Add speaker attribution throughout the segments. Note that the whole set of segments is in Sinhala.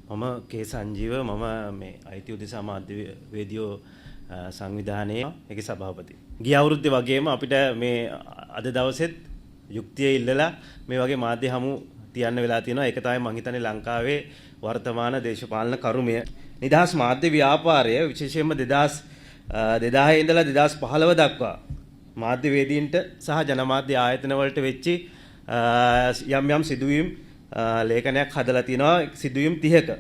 Speaker 1: මම කේ සංජීව මම මේ අයිති උදෙසා මාධ්‍යවේදියෝ සංවිධානයේ ඒකේ සභාපති. ගිය අවුරුද්දේ වගේම අපිට මේ අද දවසෙත් යුක්තිය ඉල්ලලා මේ වගේ මාධ්‍ය හමු තියන්න වෙලා තියෙනවා. ඒක තමයි මම හිතන්නේ ලංකාවේ වර්තමාන දේශපාලන කරුමය. නිදහස් මාධ්‍ය ව්‍යාපාරය විශේෂයෙන්ම 2000 ඉඳලා 2015 දක්වා මාධ්‍යවේදීන්ට සහ ජනමාධ්‍ය ආයතන වලට වෙච්චි යම් සිදුවීම් ලේඛනයක් හදලා තිනවා සිදුවීම් 30ක.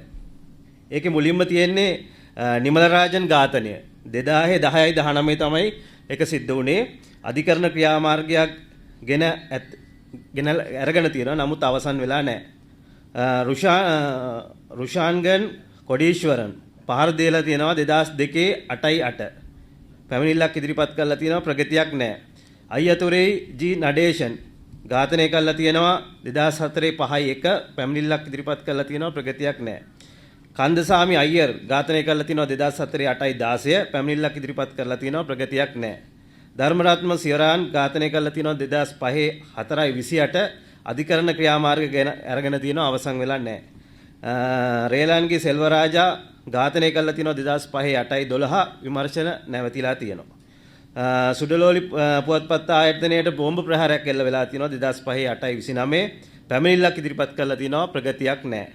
Speaker 1: ඒකේ මුලින්ම තියෙන්නේ නිමල රාජන් ඝාතනය. 2010 19 තමයි ඒක සිද්ධ වුණේ. අධිකරණ ක්‍රියාමාර්ගයක් ගෙන අරගෙන තියෙනවා. නමුත් අවසන් වෙලා නැහැ. රුෂාන්ගන් කොඩීශ්වරන් පහර දීලා තියෙනවා 2002 8/8. පැමිණිල්ලක් ඉදිරිපත් කරලා තියෙනවා ප්‍රගතියක් නැහැ. අයියතුරේ ජී නඩේෂන් ඝාතනය කළා තියෙනවා 2004 5/1 පැමිණිල්ලක් ඉදිරිපත් කළා තියෙනවා ප්‍රගතියක් නැහැ. කන්දසාමි අයියර් ඝාතනය කළා තියෙනවා 2004 8/16 පැමිණිල්ලක් ඉදිරිපත් කරලා තියෙනවා ප්‍රගතියක් නැහැ. ධර්මරත්න සියරාන් ඝාතනය කළා තියෙනවා 2005 4/28 අධිකරණ ක්‍රියාමාර්ග ගැන අරගෙන තියෙනවා අවසන් වෙලා නැහැ. රේලන්ගේ සෙල්වරාජා ඝාතනය කළා තියෙනවා 2005 8/12 විමර්ශන නැවතිලා තියෙනවා. සුඩලෝලි පුවත්පත් ආයතනයේට බෝම්බ ප්‍රහාරයක් එල්ල වෙලා තියෙනවා 2005 8/29 පැමිණිල්ලක් ඉදිරිපත් කරලා තියෙනවා ප්‍රගතියක් නැහැ.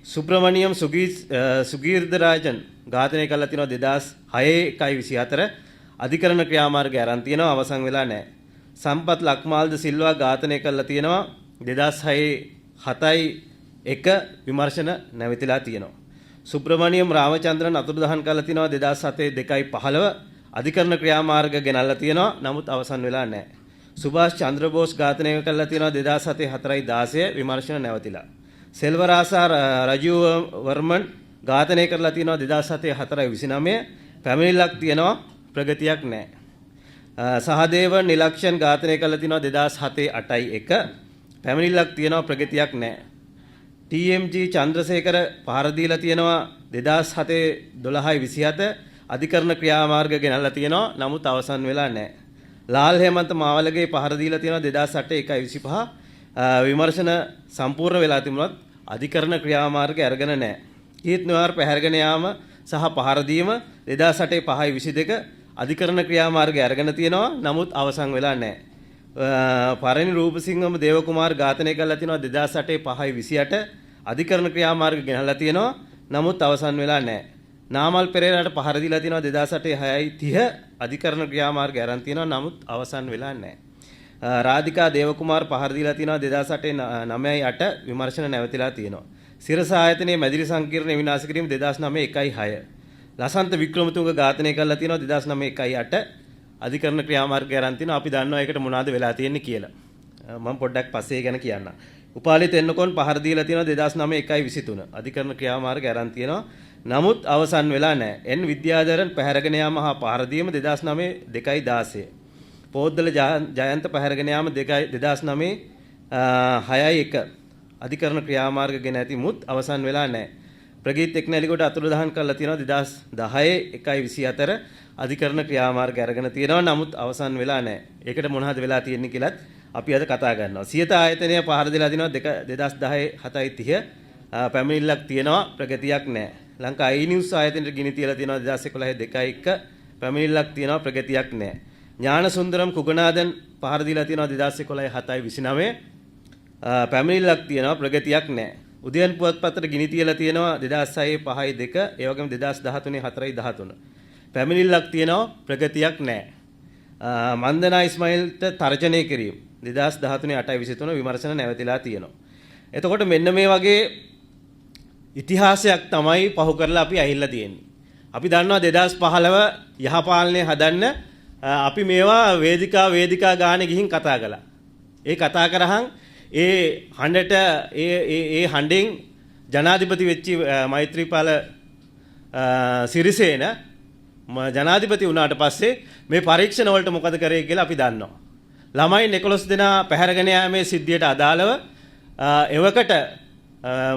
Speaker 1: සුබ්‍රමණියම් සුගීර්දරාජන් ඝාතනය කළා තියෙනවා 2006 1/24 අධිකරණ ක්‍රියාමාර්ගය ආරම්භ තියෙනවා අවසන් වෙලා නැහැ. සම්පත් ලක්මාල්ද සිල්වා ඝාතනය කළා තියෙනවා 2006 7/1 විමර්ශන නැවතිලා තියෙනවා. සුබ්‍රමණියම් රාමචන්ද්‍රන් අතුරුදහන් කළා තියෙනවා 2007 2/15 අධිකරණ ක්‍රියාමාර්ග ගෙනල්ලා තියෙනවා නමුත් අවසන් වෙලා නැහැ. සුභාෂ් චන්ද්‍රබෝස් ඝාතනය කළා තියෙනවා 2007 4/16 විමර්ශන නැවතිලා. සෙල්වරාසා රජීව් වර්මන් ඝාතනය කරලා තියෙනවා 2007 4/29 පැමිණිල්ලක් තියෙනවා ප්‍රගතියක් නැහැ. සහදේව නිලක්ෂන් ඝාතනය කළා තියෙනවා 2007 8/1 පැමිණිල්ලක් තියෙනවා ප්‍රගතියක් නැහැ. TMG චන්ද්‍රසේකර පහර දීලා තියෙනවා 2007 12/27 අධිකරණ ක්‍රියාමාර්ග ගෙනල්ලා තියෙනවා නමුත් අවසන් වෙලා නැහැ. ලාල් හේමන්ත මාවලගේ පහර දීලා තියෙනවා 2008 1/25 විමර්ශන සම්පූර්ණ වෙලා තිබුණත් අධිකරණ ක්‍රියාමාර්ග අරගෙන නැහැ. කීත් නවාර් පැහැරගෙන යාම සහ පහර දීම 2008 5/22 අධිකරණ ක්‍රියාමාර්ග අරගෙන තියෙනවා නමුත් අවසන් වෙලා නැහැ. පරණි රූපසිංහම දේවකුමාර් ඝාතනය කළා තියෙනවා 2008 5/28 අධිකරණ ක්‍රියාමාර්ග ගෙනල්ලා තියෙනවා නමුත් අවසන් වෙලා නැහැ. නාමල් පෙරේරාට පහර දීලා තියෙනවා 2008 6/30 අධිකරණ ක්‍රියාමාර්ග ආරම්භ තියෙනවා නමුත් අවසන් වෙලා නැහැ. රාධිකා දේවකුමාර් පහර දීලා තියෙනවා 2008 9/8 විමර්ශන නැවතිලා තියෙනවා. සිරස ආයතනයේ මැදිරි සංකීර්ණ විනාශ කිරීම 2009 1/6. ලසන්ත වික්‍රමතුංග ඝාතනය කළා තියෙනවා 2009 1/8 අධිකරණ ක්‍රියාමාර්ග ආරම්භ තියෙනවා. අපි දන්නවා ඒකට මොනවද වෙලා තියෙන්නේ කියලා. මම පොඩ්ඩක් පස්සේ ගැන කියන්නම්. උපාලි තෙන්නකෝන් පහර දීලා තියෙනවා 2009 1/23 අධිකරණ ක්‍රියාමාර්ග ආරම්භ තියෙනවා නමුත් අවසන් වෙලා නැහැ. එන් විද්‍යාධරන් පැහැරගෙන යාම හා පහර දීම 2009 2/16. පොද්දල ජයන්ත පැහැරගෙන යාම 2009 6/1 අධිකරණ ක්‍රියාමාර්ග ගෙන ඇති මුත් අවසන් වෙලා නැහැ. ප්‍රගීත් එක්නැලිකොට අතුරුදහන් කරලා තියෙනවා 2010 1/24 අධිකරණ ක්‍රියාමාර්ග අරගෙන තියෙනවා නමුත් අවසන් වෙලා නැහැ. ඒකට මොනවද වෙලා තියෙන්නේ කියලාත් අපි අද කතා කරනවා. සියත ආයතනය පහර දීලා තිනවා 2010 7/30 පැමිණිල්ලක් තියෙනවා ප්‍රගතියක් නැහැ. ලංකා i-news ආයතනයේ ගිනි තියලා තියෙනවා 2011 2/1 පැමිණිල්ලක් තියෙනවා ප්‍රගතියක් නැහැ. ඥානසුන්දරම් කුගනාදන් පහර දීලා තියෙනවා 2011 7/29 පැමිණිල්ලක් තියෙනවා ප්‍රගතියක් නැහැ. උදයන් පුවත්පතට ගිනි තියලා තියෙනවා 2006 5/2 ඒ වගේම 2013 4/13 පැමිණිල්ලක් තියෙනවා ප්‍රගතියක් නැහැ. මන්දනා ඉස්මායිල්ට තර්ජනය කිරීම 2013 8/23 විමර්ශන නැවතිලා තියෙනවා. එතකොට මෙන්න මේ වගේ ඉතිහාසයක් තමයි පහු කරලා අපි ඇහිලා තියෙන්නේ. අපි දන්නවා 2015 යහපාලනය හදන්න අපි මේවා වේදිකා ගානේ ගිහින් කතා කළා. ඒ කතා කරහන් ඒ හඬට ඒ හඬෙන් ජනාධිපති වෙච්ච මෛත්‍රීපාල සිරිසේන ජනාධිපති වුණාට පස්සේ මේ පරීක්ෂණ වලට මොකද කරේ කියලා අපි දන්නවා. ළමයි 11 දෙනා පැහැරගෙන යාමේ සිද්ධියට අදාළව එවකට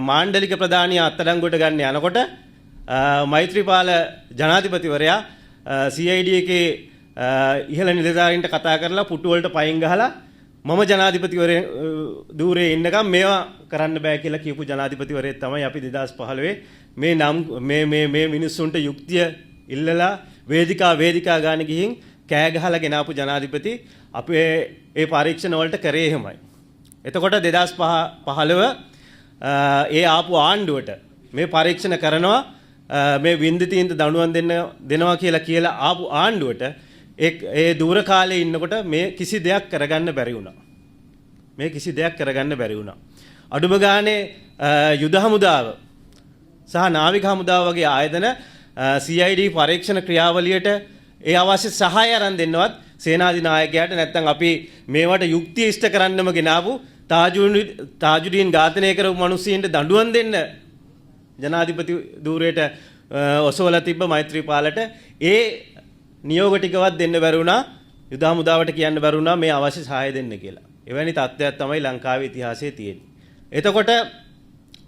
Speaker 1: මාණ්ඩලික ප්‍රධානියා අත්අඩංගුවට ගන්න යනකොට මෛත්‍රීපාල ජනාධිපතිවරයා CID එකේ ඉහළ නිලධාරීන්ට කතා කරලා පුටු වලට පයින් ගහලා මම ජනාධිපතිවරයා ධූරේ ඉන්නකම් මේවා කරන්න බෑ කියලා කියපු ජනාධිපතිවරයෙක් තමයි අපි 2015 මේ මිනිස්සුන්ට යුක්තිය ඉල්ලලා වේදිකා ගාන ගිහින් කෑ ගහලා ගෙනාපු ජනාධිපති අපේ ඒ පරීක්ෂණ වලට කරේ එහෙමයි. එතකොට 2015 ඒ ආපු ආණ්ඩුවට මේ පරීක්ෂණ කරනවා මේ වින්දිතීන්ට දඬුවම් දෙනවා කියලා ආපු ආණ්ඩුවට ඒ දුර කාලේ ඉන්නකොට මේ කිසි දෙයක් කරගන්න බැරි වුණා. අඩුම ගානේ යුද හමුදාව සහ නාවික හමුදාව වගේ ආයතන CID පරීක්ෂණ ක්‍රියාවලියට ඒ අවශ්‍ය සහාය අරන් දෙන්නවත් සේනාධිනායකයාට නැත්නම් අපි මේවට යුක්තිය ඉෂ්ට කරන්නම ගෙනාවු තාජුදීන් ඝාතනය කරපු මිනිස්සුන්ට දඬුවම් දෙන්න ජනාධිපති ධූරයට ඔසවලා තිබ්බ මෛත්‍රීපාලට ඒ නියෝග ටිකවත් දෙන්න බැරි වුණා. යුද හමුදාවට කියන්න බැරි වුණා මේ අවශ්‍ය සහාය දෙන්න කියලා. එවැනි තත්ත්වයක් තමයි ලංකාවේ ඉතිහාසයේ තියෙන්නේ. එතකොට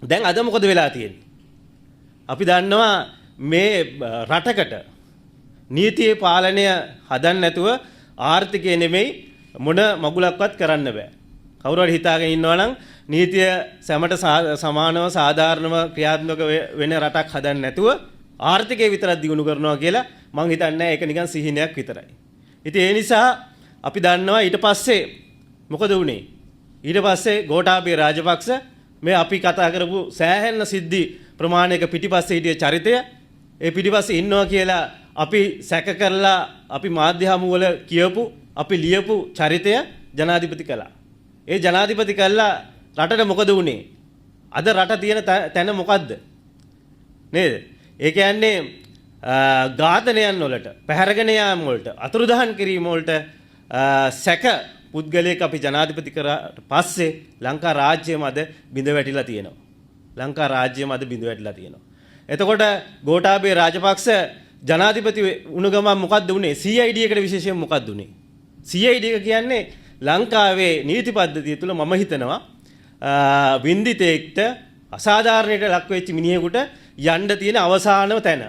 Speaker 1: දැන් අද මොකද වෙලා තියෙන්නේ? අපි දන්නවා මේ රටකට නීතියේ පාලනය හදන්න නැතුව ආර්ථිකය නෙමෙයි මොන මගුලක්වත් කරන්න බෑ. කවුරු හරි හිතාගෙන ඉන්නවා නම් නීතිය සැමට සමානව සාධාරණව ක්‍රියාත්මක වෙන රටක් හදන්න නැතුව ආර්ථිකය විතරක් දියුණු කරනවා කියලා මං හිතන්නේ ඒක නිකන් සිහිනයක් විතරයි. ඉතින් ඒ නිසා අපි දන්නවා ඊට පස්සේ මොකද වුනේ? ඊට පස්සේ ගෝඨාභය රාජපක්ෂ මේ අපි කතා කරපු සෑහෙන සිද්ධි ප්‍රමාණයක පිටිපස්සේ හිටිය චරිතය ඒ පිටිපස්සේ ඉන්නවා කියලා අපි සැක කරලා අපි මාධ්‍ය හමු වල කියපු අපි ලියපු චරිතය ජනාධිපති කළා. ඒ ජනාධිපති කළා රටට මොකද වුනේ? අද රට තියෙන තැන මොකද්ද? නේද? ඒ කියන්නේ ඝාතනයන් වලට, පැහැරගෙන යාම වලට, අතුරුදහන් කිරීම වලට සැක පුද්ගලයෙක් අපි ජනාධිපති කරාට පස්සේ ලංකා රාජ්‍යයම අද බිඳ වැටිලා තියෙනවා. එතකොට ගෝඨාභය රාජපක්ෂ ජනාධිපති වුණ ගමන් මොකද්ද උනේ? CID එකට විශේෂයෙන් මොකද්ද උනේ? CID එක කියන්නේ ලංකාවේ නීති පද්ධතිය තුළ මම හිතනවා වින්දිතෙක්ට අසාධාරණයට ලක් වෙච්ච මිනිහෙකුට යන්න තියෙන අවසානම තැන.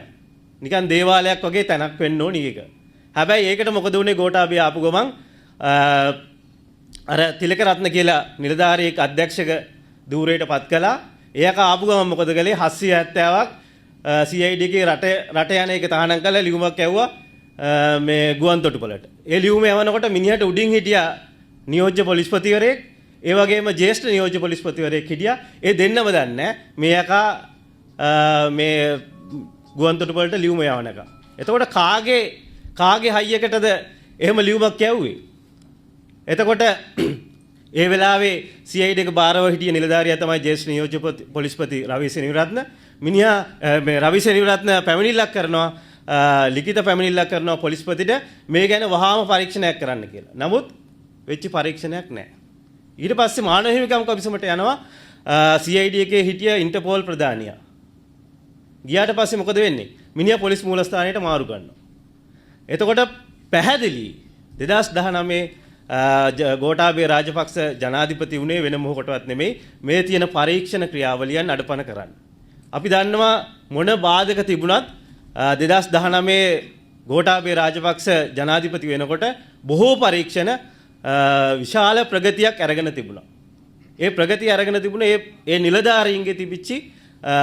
Speaker 1: නිකන් දේවාලයක් වගේ තැනක් වෙන්න ඕනි ඒක. හැබැයි ඒකට මොකද උනේ? ගෝඨාභය ආපු ගමන් අර තිලකරත්න කියලා නිලධාරියෙක් අධ්‍යක්ෂක ධූරයට පත් කළා. එයාක ආපු ගමන් මොකද කළේ? 770ක් CID එකේ රට යන එක තහනම් කරලා ලියුමක් ඇව්වා මේ ගුවන්තොටුපළට. ඒ ලියුම යවනකොට මිනිහට උඩින් හිටියා නියෝජ්‍ය පොලිස්පතිවරයෙක්, ඒ වගේම ජ්‍යෙෂ්ඨ නියෝජ්‍ය පොලිස්පතිවරයෙක් හිටියා. ඒ දෙන්නම දන්නේ මේ යකා මේ ගුවන්තොටුපළට ලියුම යවන එක. එතකොට කාගේ හයියකටද එහෙම ලියුමක් යවුවේ? එතකොට ඒ වෙලාවේ CID එක බාරව හිටිය නිලධාරියා තමයි ජ්‍යෙෂ්ඨ නියෝජ්‍ය පොලිස්පති රවි සෙනවිරත්න. මිනිහා මේ රවි සෙනවිරත්න පැමිණිල්ලක් කරනවා, ලිඛිත පැමිණිල්ලක් කරනවා පොලිස්පතිට මේ ගැන වහාම පරීක්ෂණයක් කරන්න කියලා. නමුත් වෙච්ච පරීක්ෂණයක් නැහැ. ඊට පස්සේ මානව හිමිකම් කොමිසමට යනවා CID එකේ හිටිය ඉන්ටර්පෝල් ප්‍රධානියා. ගියාට පස්සේ මොකද වෙන්නේ? මිනිහා පොලිස් මූලස්ථානයට මාරු කරනවා. එතකොට පැහැදිලි 2019 ගෝඨාභය රාජපක්ෂ ජනාධිපති වුණේ වෙන මොහොකටවත් නෙමෙයි මේ තියෙන පරීක්ෂණ ක්‍රියාවලියන් අඩපණ කරන්න. අපි දන්නවා මොන බාධක තිබුණත් 2019 ගෝඨාභය රාජපක්ෂ ජනාධිපති වෙනකොට බොහෝ පරීක්ෂණ විශාල ප්‍රගතියක් අරගෙන තිබුණා. ඒ ප්‍රගතිය අරගෙන තිබුණේ ඒ නිලධාරීන්ගේ තිබිච්චි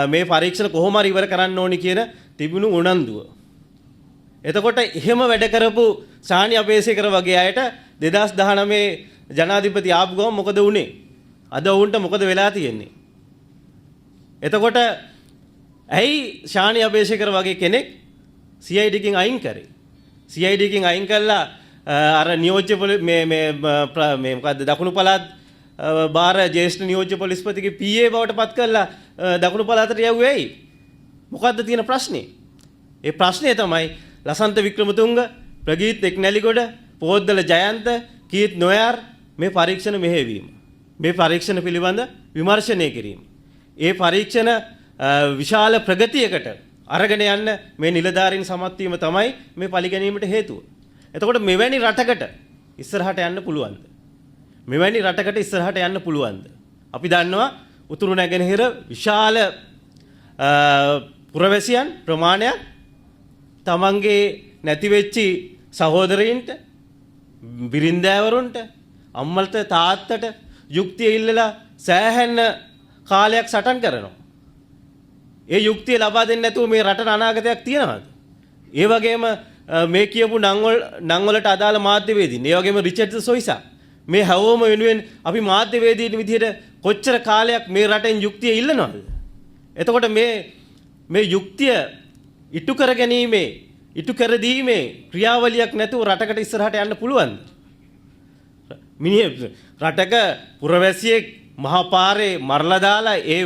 Speaker 1: මේ පරීක්ෂණ කොහොම හරි ඉවර කරන්න ඕනි කියන තිබුණු උනන්දුව. එතකොට එහෙම වැඩ කරපු සානි අබේසේකර වගේ අයට 2019 ජනාධිපති ආපු ගමන් මොකද වුනේ? අද වුන්ට මොකද වෙලා තියෙන්නේ? එතකොට ඇයි ශානි අබේසේකර වගේ කෙනෙක් CID එකෙන් අයින් කරේ? CID එකෙන් අයින් කළා අර නියෝජ්‍ය මේ මොකද්ද දකුණු පළාත් බාර ජ්‍යෙෂ්ඨ නියෝජ්‍ය පොලිස්පතිගේ PA බවට පත් කළා දකුණු පළාතට යවුවේ ඇයි? මොකද්ද තියෙන ප්‍රශ්නේ? ඒ ප්‍රශ්නේ තමයි ලසන්ත වික්‍රමතුංග, ප්‍රගීත් එක්නැලිගොඩ, පොද්දල ජයන්ත, කීත් නොයාර් මේ පරීක්ෂණ මෙහෙයවීම. මේ පරීක්ෂණ පිළිබඳ විමර්ශනය කිරීම. ඒ පරීක්ෂණ විශාල ප්‍රගතියකට අරගෙන යන්න මේ නිලධාරීන් සමත් වීම තමයි මේ පරිගැනීමට හේතුව. එතකොට මෙවැනි රටකට ඉස්සරහට යන්න පුළුවන්ද? මෙවැනි රටකට ඉස්සරහට යන්න පුළුවන්ද? අපි දන්නවා උතුරු නැගෙනහිර විශාල පුරවැසියන් ප්‍රමාණයක් තමන්ගේ නැතිවෙච්චි සහෝදරයින්ට, බිරින්දෑවරුන්ට, අම්මලට තාත්තට යුක්තිය ඉල්ලලා සෑහෙන කාලයක් සටන් කරනවා. ඒ යුක්තිය ලබා දෙන්නේ නැතුව මේ රටට අනාගතයක් තියනවාද? ඒ වගේම මේ කියපු නම් වලට අදාළ මාධ්‍යවේදීන්, ඒ වගේම රිචඩ් සොයිසා මේ හැවෝම වෙනුවෙන් අපි මාධ්‍යවේදීන් විදිහට කොච්චර කාලයක් මේ රටෙන් යුක්තිය ඉල්ලනවද? එතකොට මේ යුක්තිය ඉටු කර ගැනීමේ, ඉටු කර දීමේ ක්‍රියාවලියක් නැතුව රටකට ඉස්සරහට යන්න පුළුවන්ද? රටක පුරවැසියෙක් මහා පාරේ මරලා දාලා ඒ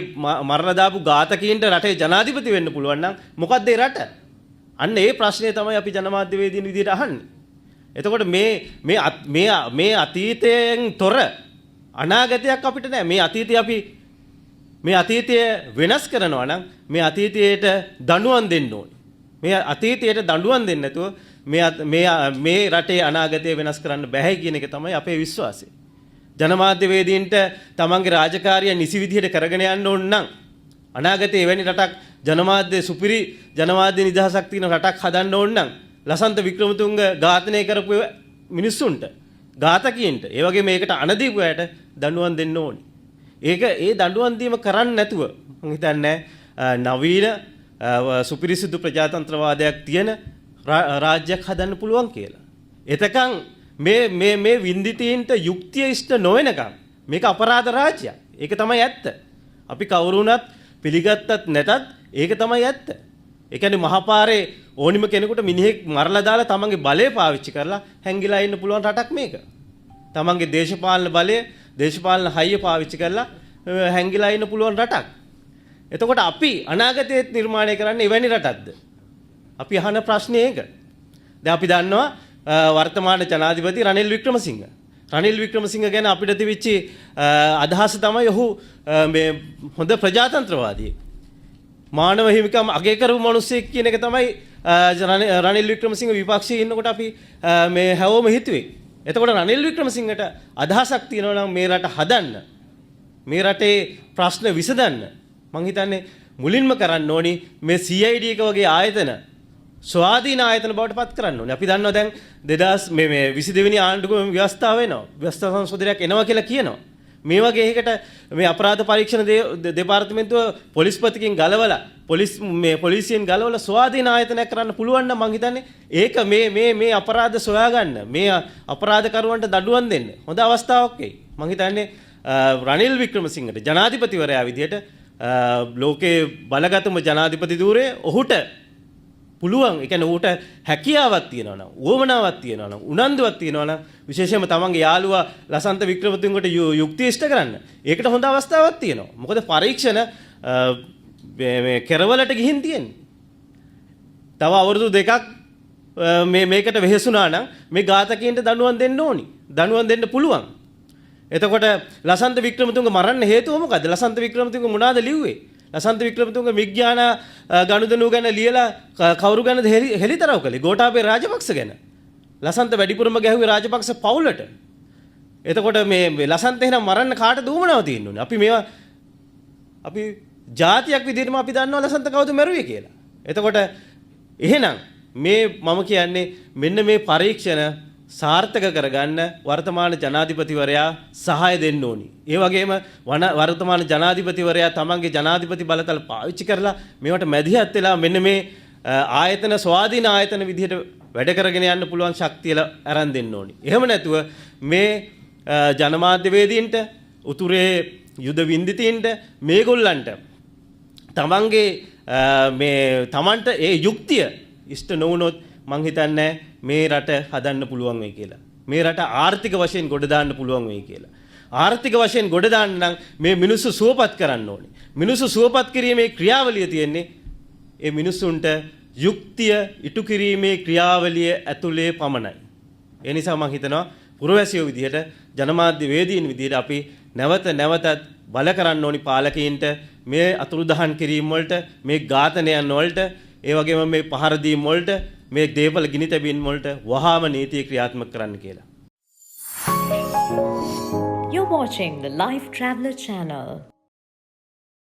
Speaker 1: මරලා දාපු ඝාතකීන්ට රටේ ජනාධිපති වෙන්න පුළුවන් නම් මොකද්ද ඒ රට? අන්න ඒ ප්‍රශ්නේ තමයි අපි ජනමාධ්‍යවේදීන් විදිහට අහන්නේ. එතකොට මේ අතීතයෙන් තොර අනාගතයක් අපිට නැහැ. මේ අතීතය වෙනස් කරනවා නම් මේ අතීතයට දඬුවම් දෙන්න ඕනේ. මේ අතීතයට දඬුවම් දෙන්නේ නැතුව මේ රටේ අනාගතය වෙනස් කරන්න බෑ කියන එක තමයි අපේ විශ්වාසය. ජනමාධ්‍යවේදීන්ට තමන්ගේ රාජකාරිය නිසි විදිහට කරගෙන යන්න ඕන නම් අනාගතයේ එවැනි රටක් ජනමාධ්‍ය සුපිරි ජනමාධ්‍ය නිදහසක් තියෙන රටක් හදන්න ඕන නම් ලසන්ත වික්‍රමතුංග ඝාතනය කරපු මිනිස්සුන්ට, ඝාතකීන්ට, ඒ වගේ මේකට අනදීපු අයට දඬුවම් දෙන්න ඕනේ. ඒ දඬුවම් දීම කරන්නේ නැතුව මම හිතන්නේ නවීන සුපිරිසිදු ප්‍රජාතන්ත්‍රවාදයක් තියෙන රාජ්‍යයක් හදන්න පුළුවන් කියලා. එතකන් මේ වින්දිතීන්ට යුක්තිය ඉෂ්ට නොවෙනකම් මේක අපරාධ රාජ්‍යයක්. ඒක තමයි ඇත්ත. අපි කවුරුණත් පිළිගත්තත් නැතත් ඒක තමයි ඇත්ත. ඒ කියන්නේ මහපාරේ ඕනිම කෙනෙකුට මිනිහෙක් මරලා දාලා තමන්ගේ බලය පාවිච්චි කරලා හැංගිලා ඉන්න පුළුවන් රටක් මේක. තමන්ගේ දේශපාලන බලය, දේශපාලන හයිය පාවිච්චි කරලා හැංගිලා ඉන්න පුළුවන් රටක්. එතකොට අපි අනාගතයේත් නිර්මාණය කරන්නේ එවැනි රටක්ද? අපි අහන ප්‍රශ්නේ ඒක. දැන් අපි දන්නවා වර්තමාන ජනාධිපති රනිල් වික්‍රමසිංහ. රනිල් වික්‍රමසිංහ ගැන අපිට තිබිච්ච අදහස තමයි ඔහු මේ හොඳ ප්‍රජාතන්ත්‍රවාදියෙක්. මානව හිමිකම් අගය කරපු මිනිස්සෙක් කියන එක තමයි රනිල් වික්‍රමසිංහ විපක්ෂයේ ඉන්නකොට අපි මේ හැවෝම හිතුවේ. එතකොට රනිල් වික්‍රමසිංහට අදහසක් තියෙනවා නම් මේ රට හදන්න, මේ රටේ ප්‍රශ්න විසඳන්න මං හිතන්නේ මුලින්ම කරන්න ඕනි මේ CID එක වගේ ආයතන ස්වාධීන ආයතන බවට පත් කරන්න ඕනේ. අපි දන්නවා දැන් 2022 වෙනි ආණ්ඩුක්‍රම ව්‍යවස්ථාව වෙනවා. ව්‍යවස්ථා සංශෝධනයක් එනවා කියලා කියනවා. මේ වගේ එකකට මේ අපරාධ පරීක්ෂණ දෙපාර්තමේන්තුව පොලිස්පතිකින් ගලවලා පොලිසියෙන් ගලවලා ස්වාධීන ආයතනයක් කරන්න පුළුවන් නම් මං හිතන්නේ ඒක මේ අපරාධ සොයාගන්න, මේ අපරාධකරුවන්ට දඬුවම් දෙන්න හොඳ අවස්ථාවක් වෙයි. මං හිතන්නේ රනිල් වික්‍රමසිංහට ජනාධිපතිවරයා විදියට ලෝකේ බලගතම ජනාධිපති ධූරයේ ඔහුට පුළුවන්, ඒ කියන්නේ ඌට හැකියාවක් තියෙනවා නම්, උවමනාවක් තියෙනවා නම්, උනන්දුවක් තියෙනවා නම් විශේෂයෙන්ම තමන්ගේ යාළුවා ලසන්ත වික්‍රමතුංගට යුක්තිය ඉෂ්ට කරන්න. ඒකට හොඳ අවස්ථාවක් තියෙනවා. මොකද පරීක්ෂණ මේ කෙරවලට ගිහින් තියෙන්නේ. තව අවුරුදු 2ක් මේකට වෙහෙසුණා නම් මේ ඝාතකයන්ට දඬුවම් දෙන්න ඕනි. දඬුවම් දෙන්න පුළුවන්. එතකොට ලසන්ත වික්‍රමතුංග මරන්න හේතුව මොකද්ද? ලසන්ත වික්‍රමතුංග මොනවාද ලිව්වේ? ලසන්ත වික්‍රමතුංග විඥාන ගනුදෙනු ගැන ලියලා කවුරු ගැනද හෙලිතරව් කළේ? ගෝඨාභය රාජපක්ෂ ගැන. ලසන්ත වැඩිපුරම ගැහුවේ රාජපක්ෂ පවුලට. එතකොට මේ ලසන්ත එහෙනම් මරන්න කාටද උවමනාව තියෙන්න ඕනේ? අපි ජාතියක් විදිහටම අපි දන්නවා ලසන්ත කවුද මැරුවේ කියලා. එතකොට එහෙනම් මම කියන්නේ මෙන්න මේ පරීක්ෂණ සාර්ථක කරගන්න වර්තමාන ජනාධිපතිවරයා සහාය දෙන්න ඕනි. ඒ වගේම වර්තමාන ජනාධිපතිවරයා තමන්ගේ ජනාධිපති බලතල පාවිච්චි කරලා මේවට මැදිහත් වෙලා මෙන්න මේ ආයතන ස්වාධීන ආයතන විදිහට වැඩ කරගෙන යන්න පුළුවන් ශක්තිය අරන් දෙන්න ඕනි. එහෙම නැතුව මේ ජනමාධ්‍යවේදීන්ට, උතුරේ යුද වින්දිතීන්ට, මේගොල්ලන්ට තමන්ට ඒ යුක්තිය ඉෂ්ට නොවුනොත් මං හිතන්නේ මේ රට හදන්න පුළුවන් වෙයි කියලා. මේ රට ආර්ථික වශයෙන් ගොඩ දාන්න පුළුවන් වෙයි කියලා. ආර්ථික වශයෙන් ගොඩ දාන්න නම් මේ මිනිස්සු සුවපත් කරන්න ඕනේ. මිනිස්සු සුවපත් කිරීමේ ක්‍රියාවලිය තියෙන්නේ ඒ මිනිස්සුන්ට යුක්තිය ඉටු කිරීමේ ක්‍රියාවලිය ඇතුලේ පමණයි. ඒ නිසා මම හිතනවා පුරවැසියෝ විදිහට, ජනමාධ්‍ය වේදීන් විදිහට අපි නැවතත් බල කරන්න ඕනි පාලකීන්ට මේ අතුරුදහන් කිරීම වලට, මේ ඝාතනයන් වලට, ඒ වගේම මේ පහර දීම් වලට, මේ දේපල ගිනි තැබීම් වලට වහාම නීතිය ක්‍රියාත්මක කරන්න කියලා.
Speaker 2: You're watching the Life Traveller channel.